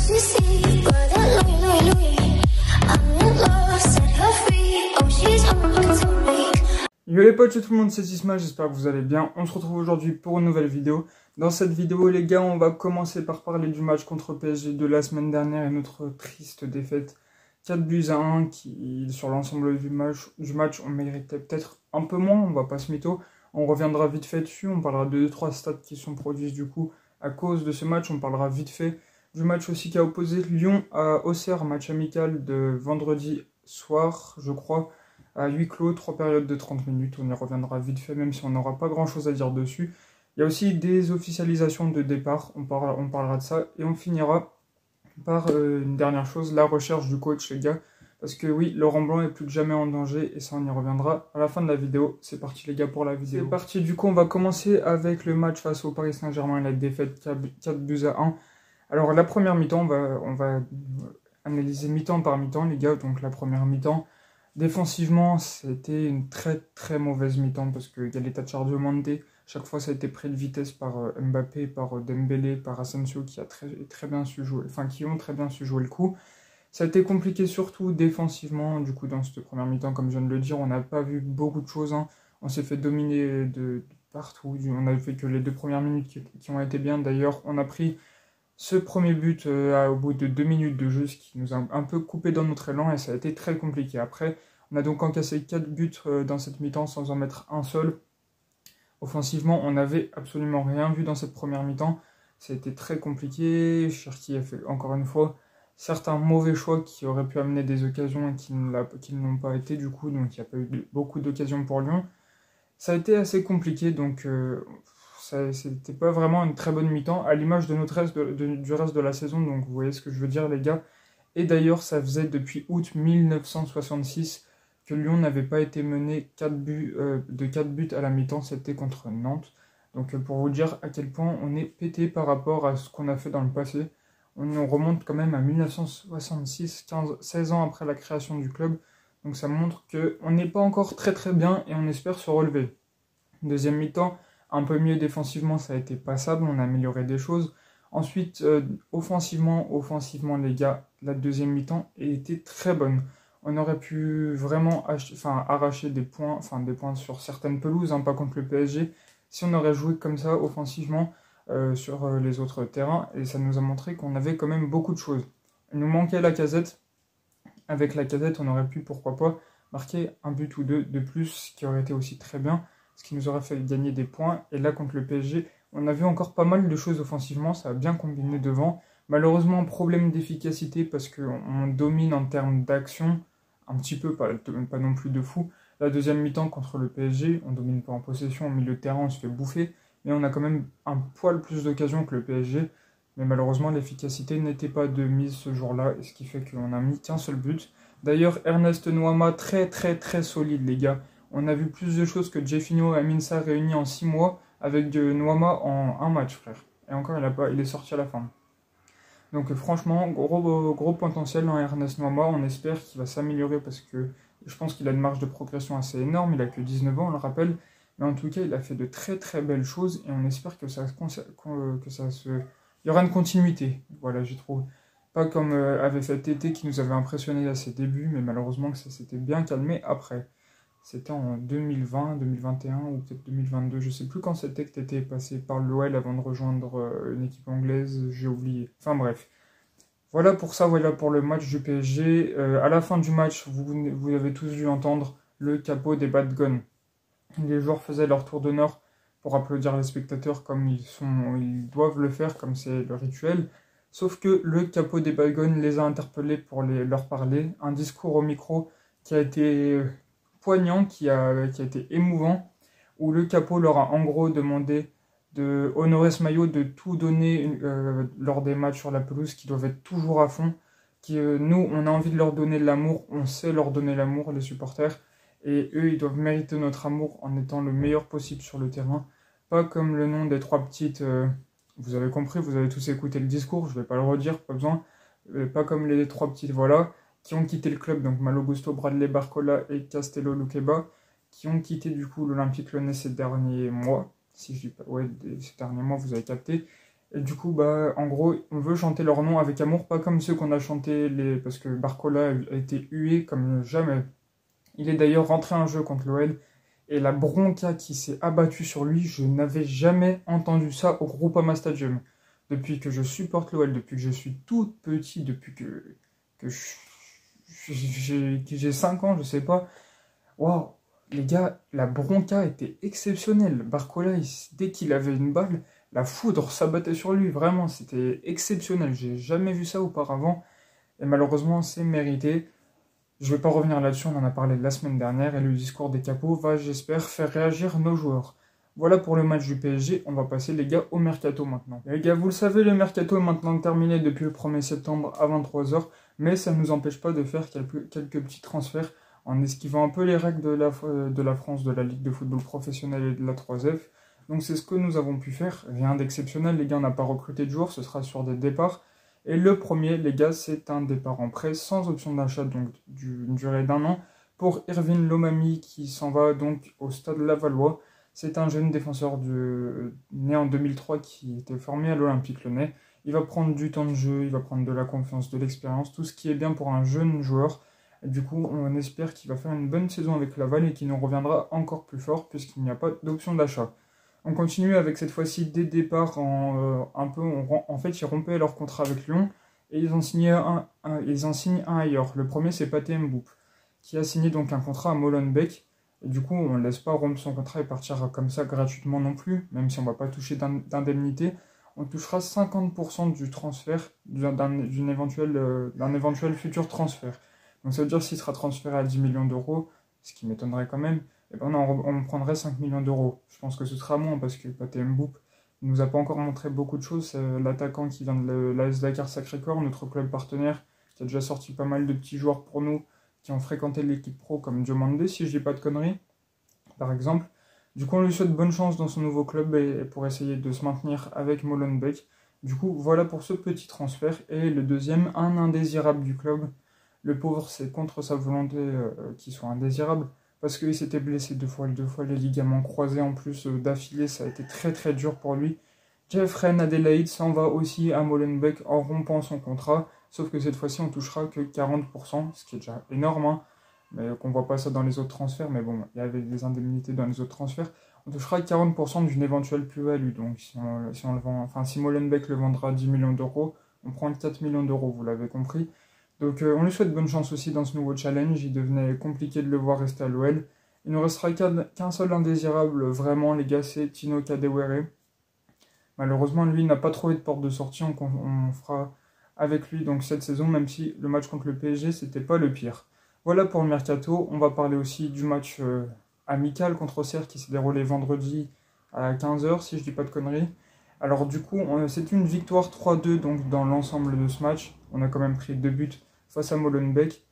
Yo les potes, tout le monde, c'est Sisma, j'espère que vous allez bien. On se retrouve aujourd'hui pour une nouvelle vidéo. Dans cette vidéo les gars, on va commencer par parler du match contre PSG de la semaine dernière et notre triste défaite 4-1 qui, sur l'ensemble du match, on méritait peut-être un peu moins, on va pas se mytho. On reviendra vite fait dessus, on parlera de 2-3 stats qui sont produits du coup à cause de ce match. On parlera vite fait du match aussi qui a opposé Lyon à Auxerre, match amical de vendredi soir, je crois, à huis clos, 3 périodes de 30 minutes. On y reviendra vite fait, même si on n'aura pas grand chose à dire dessus. Il y a aussi des officialisations de départ, on parlera de ça. Et on finira par une dernière chose, la recherche du coach, les gars. Parce que oui, Laurent Blanc est plus que jamais en danger, et ça on y reviendra à la fin de la vidéo. C'est parti les gars pour la vidéo. C'est parti, du coup on va commencer avec le match face au Paris Saint-Germain et la défaite 4-1. Alors la première mi-temps, on va analyser mi-temps par mi-temps les gars. Donc la première mi-temps, défensivement, c'était une très très mauvaise mi-temps parce qu'il y a l'état de chargement. Chaque fois, ça a été pris de vitesse par Mbappé, par Dembélé, par Asensio qui ont très bien su jouer le coup. Ça a été compliqué surtout défensivement. Du coup, dans cette première mi-temps, comme je viens de le dire, on n'a pas vu beaucoup de choses. On s'est fait dominer de partout. On n'a fait que les 2 premières minutes qui ont été bien. D'ailleurs, on a pris ce premier but au bout de 2 minutes de jeu, ce qui nous a un peu coupé dans notre élan et ça a été très compliqué. Après, on a donc encaissé 4 buts dans cette mi-temps sans en mettre un seul. Offensivement, on n'avait absolument rien vu dans cette première mi-temps. Ça a été très compliqué. Cherki a fait encore une fois certains mauvais choix qui auraient pu amener des occasions et qui ne l'ont pas été du coup. Donc il n'y a pas eu beaucoup d'occasions pour Lyon. Ça a été assez compliqué, donc c'était pas vraiment une très bonne mi-temps, à l'image de du reste de la saison, donc vous voyez ce que je veux dire les gars. Et d'ailleurs, ça faisait depuis août 1966 que Lyon n'avait pas été mené 4 buts à la mi-temps, c'était contre Nantes. Donc pour vous dire à quel point on est pété par rapport à ce qu'on a fait dans le passé. On remonte quand même à 1966, 16 ans après la création du club. Donc ça montre qu'on n'est pas encore très très bien et on espère se relever. Deuxième mi-temps, un peu mieux défensivement, ça a été passable, on a amélioré des choses. Ensuite, offensivement les gars, la deuxième mi-temps était très bonne. On aurait pu vraiment arracher des points sur certaines pelouses, pas contre le PSG, si on aurait joué comme ça offensivement sur les autres terrains. Et ça nous a montré qu'on avait quand même beaucoup de choses. Il nous manquait la Casette. Avec la Casette, on aurait pu, pourquoi pas, marquer un but ou deux de plus, ce qui aurait été aussi très bien, ce qui nous aurait fait gagner des points. Et là, contre le PSG, on a vu encore pas mal de choses offensivement, ça a bien combiné devant. Malheureusement, problème d'efficacité parce qu'on domine en termes d'action, un petit peu, pas non plus de fou. La deuxième mi-temps contre le PSG, on domine pas en possession, au milieu de terrain, on se fait bouffer, mais on a quand même un poil plus d'occasions que le PSG. Mais malheureusement, l'efficacité n'était pas de mise ce jour-là, ce qui fait qu'on a mis qu'un seul but. D'ailleurs, Ernest Nuama, très très très solide, les gars. On a vu plus de choses que Jeffinho et Amin Sarr réunis en 6 mois, avec Nuama en un match, frère. Et encore, il est sorti à la fin. Donc franchement, gros potentiel dans Ernest Nuama. On espère qu'il va s'améliorer parce que je pense qu'il a une marge de progression assez énorme. Il a que 19 ans, on le rappelle. Mais en tout cas, il a fait de très très belles choses et on espère que il y aura une continuité, voilà, j'ai trouvé. Pas comme avait fait Tété qui nous avait impressionné à ses débuts, mais malheureusement que ça s'était bien calmé après. C'était en 2020, 2021 ou peut-être 2022, je sais plus quand c'était que Tété est passé par l'OL avant de rejoindre une équipe anglaise, j'ai oublié. Enfin bref. Voilà pour ça, voilà pour le match du PSG. À la fin du match, vous avez tous dû entendre le capot des Bad Guns. Les joueurs faisaient leur tour d'honneur pour applaudir les spectateurs comme ils doivent le faire, comme c'est le rituel. Sauf que le capot des Bad Guns les a interpellés pour leur parler. Un discours au micro qui a été poignant, qui a été émouvant, où le capot leur a en gros demandé de honorer ce maillot, de tout donner lors des matchs sur la pelouse, qui doivent être toujours à fond. Nous, on a envie de leur donner de l'amour, on sait leur donner l'amour, les supporters. Et eux, ils doivent mériter notre amour en étant le meilleur possible sur le terrain. Pas comme le nom des 3 petites, vous avez compris, vous avez tous écouté le discours, je vais pas le redire, pas besoin. Pas comme les 3 petites, voilà, qui ont quitté le club, donc Malo Gusto, Bradley Barcola et Castello Luqueba, qui ont quitté du coup l'Olympique Lyonnais ces derniers mois. Si je dis pas, ouais, ces derniers mois, vous avez capté. Et du coup, bah, en gros, on veut chanter leur nom avec amour, pas comme ceux qu'on a chanté, parce que Barcola a été hué comme jamais. Il est d'ailleurs rentré en jeu contre l'OL, et la bronca qui s'est abattue sur lui, je n'avais jamais entendu ça au Groupama Stadium. Depuis que je supporte l'OL, depuis que je suis tout petit, depuis que j'ai 5 ans, je sais pas. Waouh, les gars, la bronca était exceptionnelle. Barcola, dès qu'il avait une balle, la foudre s'abattait sur lui. Vraiment, c'était exceptionnel. J'ai jamais vu ça auparavant. Et malheureusement, c'est mérité. Je ne vais pas revenir là-dessus, on en a parlé la semaine dernière. Et le discours des capots va, j'espère, faire réagir nos joueurs. Voilà pour le match du PSG. On va passer, les gars, au mercato maintenant. Les gars, vous le savez, le mercato est maintenant terminé depuis le 1er septembre à 23 h. Mais ça ne nous empêche pas de faire quelques petits transferts en esquivant un peu les règles de la France, de la Ligue de football professionnel et de la 3F. Donc c'est ce que nous avons pu faire. Rien d'exceptionnel, les gars, on n'a pas recruté de joueurs, ce sera sur des départs. Et le premier, les gars, c'est un départ en prêt sans option d'achat, donc d'une durée d'1 an, pour Irvine Lomami qui s'en va donc au Stade Lavallois. C'est un jeune défenseur né en 2003 qui était formé à l'Olympique Lyonnais. Il va prendre du temps de jeu, il va prendre de la confiance, de l'expérience, tout ce qui est bien pour un jeune joueur. Et du coup, on espère qu'il va faire une bonne saison avec Laval et qu'il nous reviendra encore plus fort puisqu'il n'y a pas d'option d'achat. On continue avec cette fois-ci des départs en fait, ils rompaient leur contrat avec Lyon et ils en signent un ailleurs. Le premier, c'est Pathé Mboup, qui a signé donc un contrat à Molenbeek. Et du coup, on ne laisse pas rompre son contrat et partir comme ça gratuitement non plus, même si on ne va pas toucher d'indemnité. On touchera 50% du transfert, d'un éventuel futur transfert. Donc ça veut dire s'il sera transféré à 10 millions d'euros, ce qui m'étonnerait quand même, eh ben on prendrait 5 millions d'euros. Je pense que ce sera moins parce que Pathé Mboup ne nous a pas encore montré beaucoup de choses. C'est l'attaquant qui vient de l'AS Dakar Sacré-Cœur, notre club partenaire, qui a déjà sorti pas mal de petits joueurs pour nous, qui ont fréquenté l'équipe pro comme Diomandé, si je dis pas de conneries, par exemple. Du coup, on lui souhaite bonne chance dans son nouveau club et pour essayer de se maintenir avec Molenbeek. Du coup, voilà pour ce petit transfert. Et le deuxième, un indésirable du club. Le pauvre, c'est contre sa volonté qu'il soit indésirable, parce qu'il s'était blessé deux fois les ligaments croisés en plus d'affilée, ça a été très très dur pour lui. Jeffrey Adelaide s'en va aussi à Molenbeek en rompant son contrat, sauf que cette fois-ci on touchera que 40%, ce qui est déjà énorme, hein, mais qu'on voit pas ça dans les autres transferts, mais bon, il y avait des indemnités dans les autres transferts. On touchera 40% d'une éventuelle plus-value, donc si on le vend, enfin si Molenbeek le vendra 10 millions d'euros, on prend 4 millions d'euros, vous l'avez compris. Donc on lui souhaite bonne chance aussi dans ce nouveau challenge, il devenait compliqué de le voir rester à l'OL. Il ne restera qu'un seul indésirable, vraiment les gars, c'est Tino Kadewere. Malheureusement, lui n'a pas trouvé de porte de sortie, on fera avec lui donc cette saison, même si le match contre le PSG, c'était pas le pire. Voilà pour le mercato, on va parler aussi du match amical contre Auxerre qui s'est déroulé vendredi à 15 h si je dis pas de conneries. Alors du coup, c'est une victoire 3-2 donc dans l'ensemble de ce match. On a quand même pris 2 buts face à Molenbeek,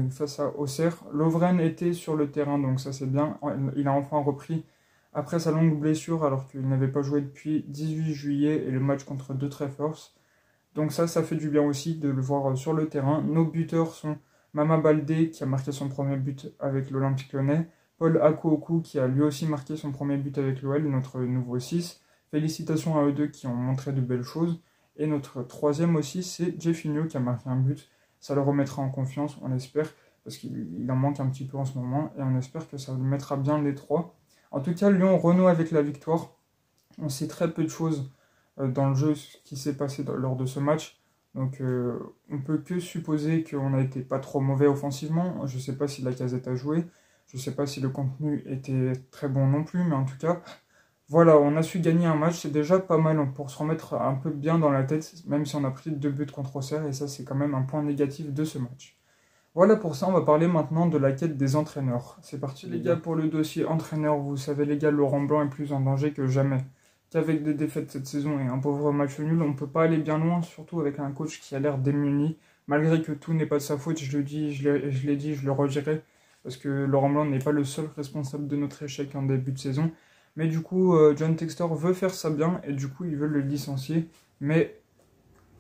face à Auxerre. Lovren était sur le terrain, donc ça c'est bien. Il a enfin repris après sa longue blessure, alors qu'il n'avait pas joué depuis 18 juillet et le match contre De Treffers. Donc ça fait du bien aussi de le voir sur le terrain. Nos buteurs sont Mama Baldé qui a marqué son premier but avec l'Olympique Lyonnais, Paul Akouokou qui a lui aussi marqué son premier but avec l'OL, notre nouveau 6. Félicitations à eux deux qui ont montré de belles choses. Et notre troisième aussi, c'est Jeffinho qui a marqué un but. Ça le remettra en confiance, on espère, parce qu'il en manque un petit peu en ce moment. Et on espère que ça le mettra bien les trois. En tout cas, Lyon renoue avec la victoire. On sait très peu de choses dans le jeu qui s'est passé lors de ce match. Donc on peut que supposer qu'on a été pas trop mauvais offensivement. Je ne sais pas si la Lacazette a joué. Je ne sais pas si le contenu était très bon non plus. Mais en tout cas, voilà, on a su gagner un match. C'est déjà pas mal pour se remettre un peu bien dans la tête. Même si on a pris 2 buts contre Auxerre. Et ça, c'est quand même un point négatif de ce match. Voilà pour ça, on va parler maintenant de la quête des entraîneurs. C'est parti les gars pour le dossier entraîneur. Vous savez les gars, Laurent Blanc est plus en danger que jamais. Qu'avec des défaites cette saison et un pauvre match nul, on ne peut pas aller bien loin, surtout avec un coach qui a l'air démuni. Malgré que tout n'est pas de sa faute, je le dis, je l'ai dit, je le redirai, parce que Laurent Blanc n'est pas le seul responsable de notre échec en début de saison. Mais du coup, John Textor veut faire ça bien, et du coup, il veut le licencier, mais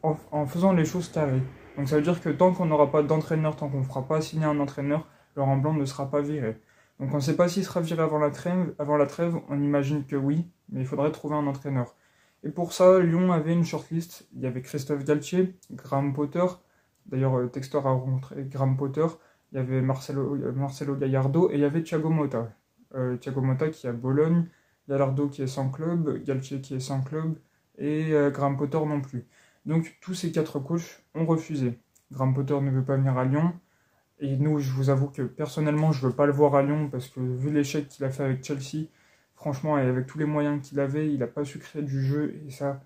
en faisant les choses carrées. Donc ça veut dire que tant qu'on n'aura pas d'entraîneur, tant qu'on ne fera pas signer un entraîneur, Laurent Blanc ne sera pas viré. Donc on ne sait pas s'il sera viré avant la trêve, on imagine que oui, mais il faudrait trouver un entraîneur. Et pour ça, Lyon avait une shortlist. Il y avait Christophe Galtier, Graham Potter. D'ailleurs, Textor a rencontré Graham Potter. Il y avait Marcelo Gallardo et il y avait Thiago Motta. Thiago Motta qui est à Bologne, Gallardo qui est sans club, Galtier qui est sans club et Graham Potter non plus. Donc tous ces 4 coachs ont refusé. Graham Potter ne veut pas venir à Lyon. Et nous, je vous avoue que personnellement, je ne veux pas le voir à Lyon parce que vu l'échec qu'il a fait avec Chelsea, franchement, et avec tous les moyens qu'il avait, il n'a pas su créer du jeu. Et ça,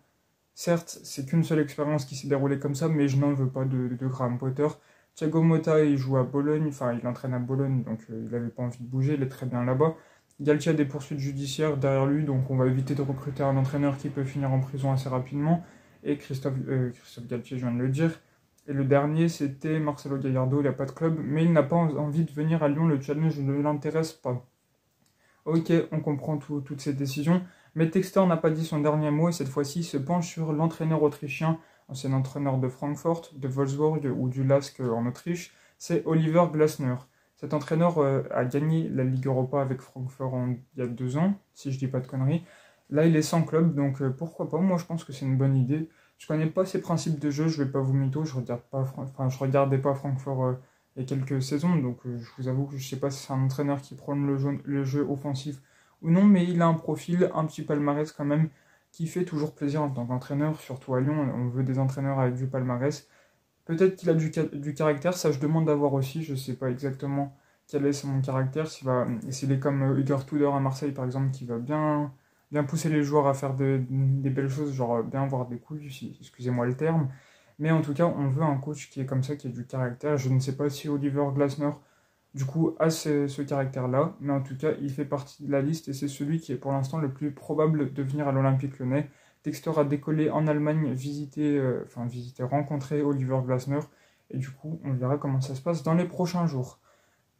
certes, c'est qu'une seule expérience qui s'est déroulée comme ça, mais je n'en veux pas de Graham Potter. Thiago Motta, il joue à Bologne, enfin, il entraîne à Bologne, donc il n'avait pas envie de bouger, il est très bien là-bas. Galtier a des poursuites judiciaires derrière lui, donc on va éviter de recruter un entraîneur qui peut finir en prison assez rapidement. Et Christophe Galtier, je viens de le dire. Et le dernier, c'était Marcelo Gallardo, il n'a pas de club, mais il n'a pas envie de venir à Lyon, le challenge ne l'intéresse pas. Ok, on comprend toutes ces décisions, mais Textor n'a pas dit son dernier mot et cette fois-ci il se penche sur l'entraîneur autrichien, ancien entraîneur de Francfort, de Wolfsburg ou du LASK en Autriche, c'est Oliver Glasner. Cet entraîneur a gagné la Ligue Europa avec Francfort il y a 2 ans, si je dis pas de conneries. Là, il est sans club, donc pourquoi pas, moi je pense que c'est une bonne idée. Je connais pas ses principes de jeu, je vais pas vous mytho, je regardais pas Francfort il y a quelques saisons, donc je vous avoue que je sais pas si c'est un entraîneur qui prône le jeu offensif ou non, mais il a un profil, un petit palmarès quand même, qui fait toujours plaisir en tant qu'entraîneur, surtout à Lyon, on veut des entraîneurs avec du palmarès. Peut-être qu'il a du caractère, ça je demande d'avoir aussi, je sais pas exactement quel est son caractère, s'il est comme Igor Tudor à Marseille par exemple, qui va bien pousser les joueurs à faire des belles choses, genre bien avoir des couilles, excusez-moi le terme. Mais en tout cas, on veut un coach qui est comme ça, qui a du caractère. Je ne sais pas si Oliver Glasner, du coup, a ce caractère-là, mais en tout cas, il fait partie de la liste et c'est celui qui est pour l'instant le plus probable de venir à l'Olympique Lyonnais. Textor a décollé en Allemagne, rencontrer Oliver Glasner, et du coup, on verra comment ça se passe dans les prochains jours.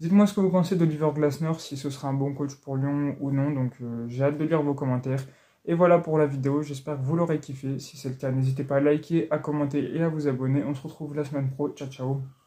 Dites-moi ce que vous pensez d'Oliver Glasner, si ce sera un bon coach pour Lyon ou non, donc j'ai hâte de lire vos commentaires. Et voilà pour la vidéo, j'espère que vous l'aurez kiffé. Si c'est le cas, n'hésitez pas à liker, à commenter et à vous abonner. On se retrouve la semaine pro. Ciao ciao.